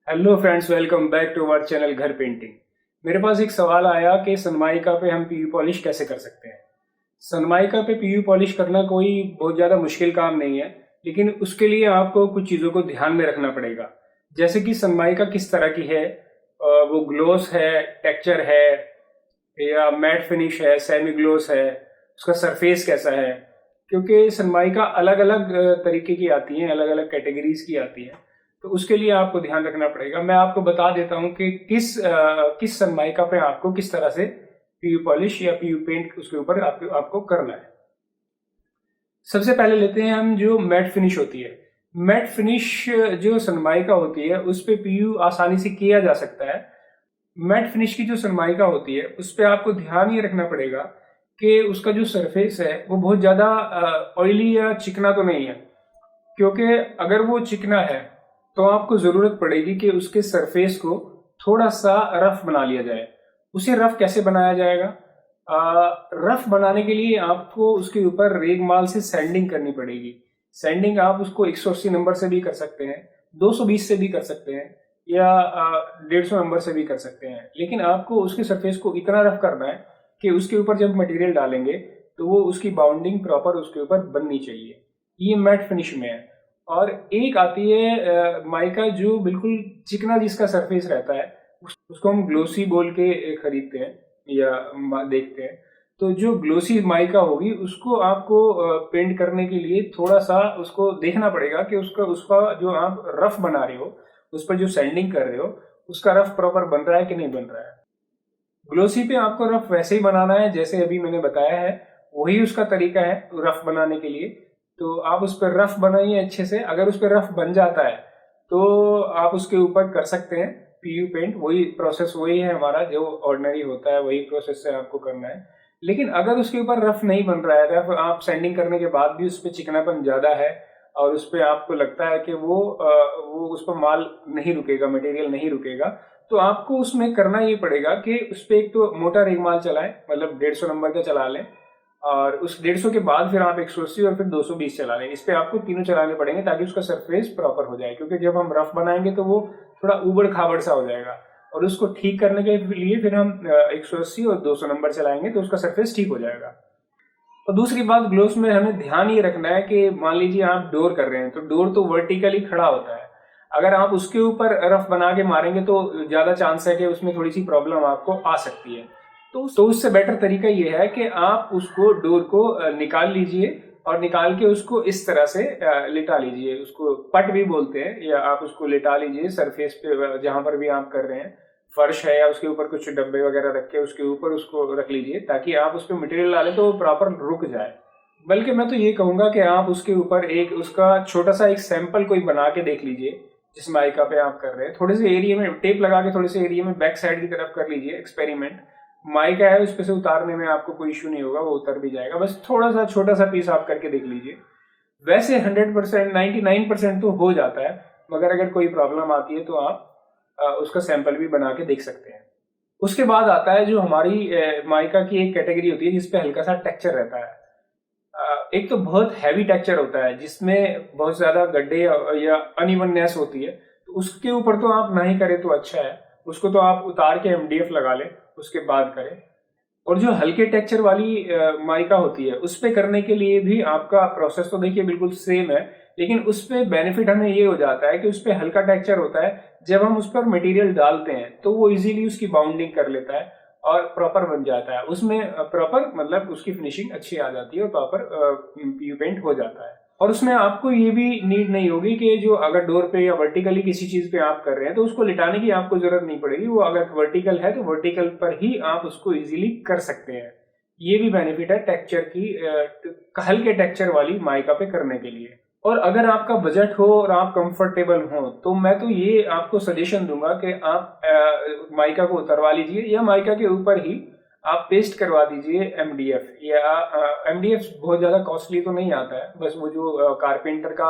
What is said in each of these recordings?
Hello friends, welcome back to our channel घर painting. मेरे पास एक सवाल आया कि सनमाइका पे हम पीयू पॉलिश कैसे कर सकते हैं। सनमाइका पे पीयू पॉलिश करना कोई बहुत ज़्यादा मुश्किल काम नहीं है, लेकिन उसके लिए आपको कुछ चीज़ों को ध्यान में रखना पड़ेगा। जैसे कि सनमाइका किस तरह की है, वो ग्लोस है, टेक्सचर है या मैट फिनिश है, सेमी ग्लोस है, उसका सरफेस कैसा है। क्योंकि सनमाइका अलग अलग तरीके की आती हैं, अलग अलग कैटेगरीज की आती हैं, तो उसके लिए आपको ध्यान रखना पड़ेगा। मैं आपको बता देता हूं कि किस सनमाइका पे आपको किस तरह से पीयू पॉलिश या पीयू पेंट उसके ऊपर आपको करना है। सबसे पहले लेते हैं हम जो मैट फिनिश होती है। मैट फिनिश जो सनमाइका होती है उस पे पीयू आसानी से किया जा सकता है। मैट फिनिश की जो सनमाइका होती है उस पर आपको ध्यान ये रखना पड़ेगा कि उसका जो सरफेस है वो बहुत ज़्यादा ऑयली या चिकना तो नहीं है। क्योंकि अगर वो चिकना है तो आपको ज़रूरत पड़ेगी कि उसके सरफेस को थोड़ा सा रफ बना लिया जाए। उसे रफ कैसे बनाया जाएगा? रफ बनाने के लिए आपको उसके ऊपर रेगमाल से सैंडिंग करनी पड़ेगी। सैंडिंग आप उसको 180 नंबर से भी कर सकते हैं, 220 से भी कर सकते हैं या 150 नंबर से भी कर सकते हैं। लेकिन आपको उसके सरफेस को इतना रफ करना है कि उसके ऊपर जब मटेरियल डालेंगे तो वो उसकी बाउंडिंग प्रॉपर उसके ऊपर बननी चाहिए। ये मैट फिनिश में है। और एक आती है माइका जो बिल्कुल चिकना जिसका सरफेस रहता है, उसको हम ग्लोसी बोल के खरीदते हैं या देखते हैं। तो जो ग्लोसी माइका होगी उसको आपको पेंट करने के लिए थोड़ा सा उसको देखना पड़ेगा कि उसका उसका जो आप रफ बना रहे हो, उस पर जो सैंडिंग कर रहे हो, उसका रफ प्रॉपर बन रहा है कि नहीं बन रहा है। ग्लोसी पे आपको रफ वैसे ही बनाना है जैसे अभी मैंने बताया है, वही उसका तरीका है रफ बनाने के लिए। तो आप उस पर रफ बनाइए अच्छे से। अगर उस पर रफ बन जाता है तो आप उसके ऊपर कर सकते हैं पीयू पेंट। वही प्रोसेस वही है हमारा जो ऑर्डिनरी होता है, वही प्रोसेस से आपको करना है। लेकिन अगर उसके ऊपर रफ नहीं बन रहा है, रफ आप सैंडिंग करने के बाद भी उस पर चिकनापन ज़्यादा है और उस पर आपको लगता है कि वो उस पर माल नहीं रुकेगा, मटेरियल नहीं रुकेगा, तो आपको उसमें करना ये पड़ेगा कि उस पर एक तो मोटा रेगमाल चलाएं, मतलब 150 नंबर का चला लें, और उस 150 के बाद फिर आप 180 और फिर 220 चला लें। इस पे आपको तीनों चलाने पड़ेंगे ताकि उसका सरफेस प्रॉपर हो जाए। क्योंकि जब हम रफ बनाएंगे तो वो थोड़ा उबड़ खाबड़ सा हो जाएगा, और उसको ठीक करने के लिए फिर हम 180 और 200 नंबर चलाएंगे तो उसका सरफेस ठीक हो जाएगा। और दूसरी बात, ग्लोव्स में हमें ध्यान ये रखना है कि मान लीजिए आप डोर कर रहे हैं तो डोर तो वर्टिकली खड़ा होता है। अगर आप उसके ऊपर रफ बना के मारेंगे तो ज्यादा चांस है कि उसमें थोड़ी सी प्रॉब्लम आपको आ सकती है। तो उससे बेटर तरीका ये है कि आप उसको डोर को निकाल लीजिए और निकाल के उसको इस तरह से लिटा लीजिए। उसको पट भी बोलते हैं, या आप उसको लिटा लीजिए सरफेस पे जहां पर भी आप कर रहे हैं। फर्श है या उसके ऊपर कुछ डब्बे वगैरह रख के उसके ऊपर उसको रख लीजिए ताकि आप उस पर मटेरियल डालें तो वो प्रॉपर रुक जाए। बल्कि मैं तो ये कहूंगा कि आप उसके ऊपर एक उसका छोटा सा एक सैंपल कोई बना के देख लीजिए। जिस माइका पे आप कर रहे हैं थोड़े से एरिया में टेप लगा के थोड़े से एरिया में बैक साइड की तरफ कर लीजिए एक्सपेरिमेंट। माइका है उस पे से उतारने में आपको कोई इश्यू नहीं होगा, वो उतर भी जाएगा। बस थोड़ा सा छोटा सा पीस आप करके देख लीजिए। वैसे 100% 99% तो हो जाता है, मगर अगर कोई प्रॉब्लम आती है तो आप उसका सैंपल भी बना के देख सकते हैं। उसके बाद आता है जो हमारी माइका की एक कैटेगरी होती है जिसपे हल्का सा टेक्सचर रहता है। एक तो बहुत हैवी टेक्सचर होता है जिसमें बहुत ज्यादा गड्ढे या अनइवननेस होती है, तो उसके ऊपर तो आप ना ही करें तो अच्छा है। उसको तो आप उतार के एमडीएफ लगा लें, उसके बाद करें। और जो हल्के टेक्सचर वाली माइका होती है उस पे करने के लिए भी आपका प्रोसेस तो देखिए बिल्कुल सेम है, लेकिन उस पे बेनिफिट हमें ये हो जाता है कि उस पे हल्का टेक्सचर होता है। जब हम उस पर मटेरियल डालते हैं तो वो इजीली उसकी बाउंडिंग कर लेता है और प्रॉपर बन जाता है। उसमें प्रॉपर मतलब उसकी फिनिशिंग अच्छी आ जाती है और प्रॉपर पीयू पेंट हो जाता है। और उसमें आपको ये भी नीड नहीं होगी कि जो अगर डोर पे या वर्टिकली किसी चीज पे आप कर रहे हैं तो उसको लिटाने की आपको जरूरत नहीं पड़ेगी। वो अगर वर्टिकल है तो वर्टिकल पर ही आप उसको इजीली कर सकते हैं। ये भी बेनिफिट है टेक्सचर की, हल्के टेक्सचर वाली माइका पे करने के लिए। और अगर आपका बजट हो और आप कंफर्टेबल हो तो मैं तो ये आपको सजेशन दूंगा कि आप माइका को उतरवा लीजिए या माइका के ऊपर ही आप पेस्ट करवा दीजिए एमडीएफ। या एमडीएफ बहुत ज्यादा कॉस्टली तो नहीं आता है, बस वो जो कारपेंटर का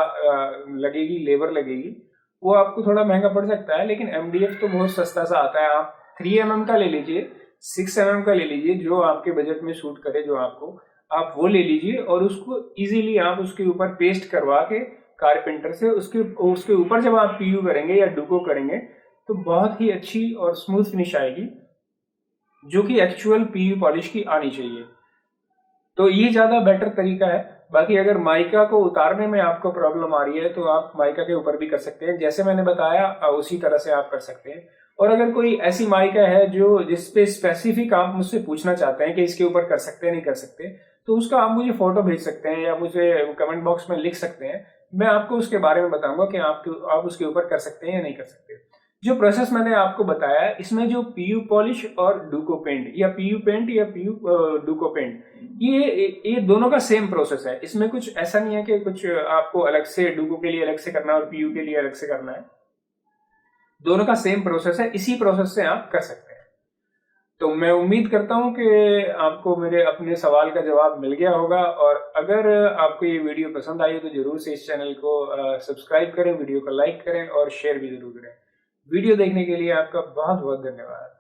लगेगी, लेबर लगेगी, वो आपको थोड़ा महंगा पड़ सकता है। लेकिन एमडीएफ तो बहुत सस्ता सा आता है। आप 3 mm का ले लीजिए, 6 mm का ले लीजिए, जो आपके बजट में सूट करे, जो आपको आप वो ले लीजिए और उसको इजीली आप उसके ऊपर पेस्ट करवा के कारपेंटर से उसके उसके ऊपर जब आप पीयू करेंगे या डुको करेंगे तो बहुत ही अच्छी और स्मूथ फिनिश आएगी, जो कि एक्चुअल पीयू पॉलिश की आनी चाहिए। तो ये ज़्यादा बेटर तरीका है। बाकी अगर माइका को उतारने में आपको प्रॉब्लम आ रही है तो आप माइका के ऊपर भी कर सकते हैं, जैसे मैंने बताया उसी तरह से आप कर सकते हैं। और अगर कोई ऐसी माइका है जो जिस पे स्पेसिफिक आप मुझसे पूछना चाहते हैं कि इसके ऊपर कर सकते हैं नहीं कर सकते, तो उसका आप मुझे फोटो भेज सकते हैं या मुझे कमेंट बॉक्स में लिख सकते हैं। मैं आपको उसके बारे में बताऊंगा कि आप उसके ऊपर कर सकते हैं या नहीं कर सकते। जो प्रोसेस मैंने आपको बताया, इसमें जो पीयू पॉलिश और डुको पेंट या पीयू पेंट या पीयू डुको पेंट, ये दोनों का सेम प्रोसेस है। इसमें कुछ ऐसा नहीं है कि कुछ आपको अलग से डुको के लिए अलग से करना है और पीयू के लिए अलग से करना है। दोनों का सेम प्रोसेस है, इसी प्रोसेस से आप कर सकते हैं। तो मैं उम्मीद करता हूं कि आपको मेरे अपने सवाल का जवाब मिल गया होगा। और अगर आपको ये वीडियो पसंद आई तो जरूर से इस चैनल को सब्सक्राइब करें, वीडियो को लाइक करें और शेयर भी जरूर करें। वीडियो देखने के लिए आपका बहुत बहुत धन्यवाद।